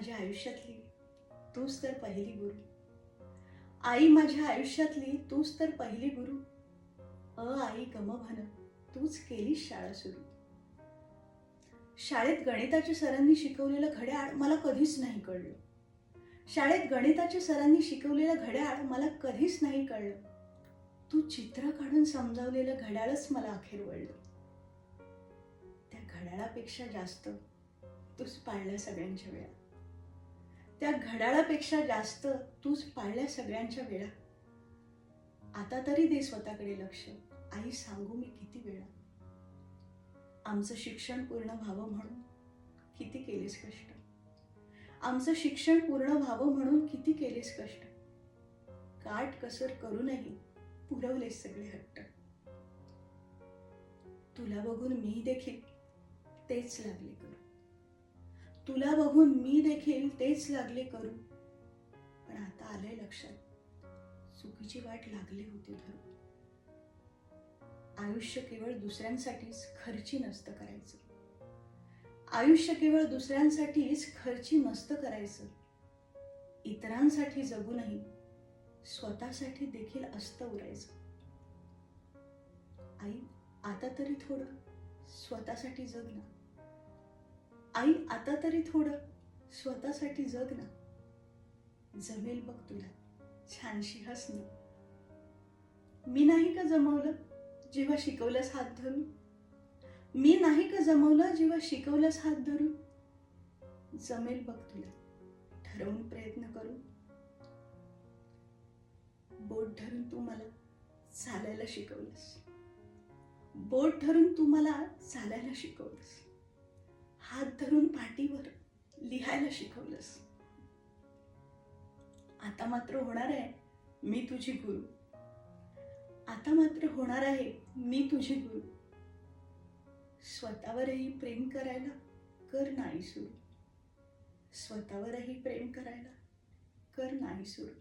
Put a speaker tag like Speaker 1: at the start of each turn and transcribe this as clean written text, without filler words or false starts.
Speaker 1: माझ्या आयुष्यातली तूच तर पहिली गुरु. आई माझ्या आयुष्यातली तूच तर पहिली गुरु. आई गमभन तूच केलीस शाळा सुरू. शाळेत गणिताच्या सरांनी शिकवलेलं घड्याळ मला कधीच नाही कळलं. शाळेत गणिताच्या सरांनी शिकवलेलं घड्याळ मला कधीच नाही कळलं. तू चित्र काढून समजावलेलं घड्याळच मला अखेर वळलं. त्या घड्याळापेक्षा जास्त तूच पाळल्या सगळ्यांच्या वेळा. त्या घड्याळापेक्षा जास्त तूच पाळल्या सगळ्यांच्या वेळा. आता तरी दे स्वतःकडे लक्ष, आई सांगू मी किती वेळा. आमचं शिक्षण पूर्ण व्हावं म्हणून किती केलेस कष्ट. आमचं शिक्षण पूर्ण व्हावं म्हणून किती केलेस कष्ट. काट कसर करूनही पुरवलेस सगळे हट्ट. तुला बघून मी देखील तेच लागले करू. तुला बघून मी देखील तेच लागले करू. पण आता आलंय लक्षात, चुकीची वाट लागली होती धरू. आयुष्य केवळ दुसऱ्यांसाठीच खर्ची नसतं करायचं. आयुष्य केवळ दुसऱ्यांसाठीच खर्ची नसतं करायचं. इतरांसाठी जगूनही स्वतःसाठी देखील असतं उरायचं. आई आता तरी थोडं स्वतःसाठी जग ना. आई आता तरी थोडं स्वतःसाठी जग ना. जमेल बघ तुला छानशी हसणं. मी नाही का जमवलं जेव्हा शिकवलंस हात धरून. मी नाही का जमवलं जेव्हा शिकवलंस हात धरून. जमेल बघ तुला ठरवून प्रयत्न करून. बोट धरून तू मला चालायला शिकवलंस. बोट धरून तू मला चालायला शिकवलंस. हात धरून पाटीवर लिहायला शिकवलंस. आता मात्र होणार आहे मी तुझी गुरु. आता मात्र होणार आहे मी तुझी गुरु. स्वतःवरही प्रेम करायला कर नाही सुरू. स्वतःवरही प्रेम करायला कर नाही सुरू.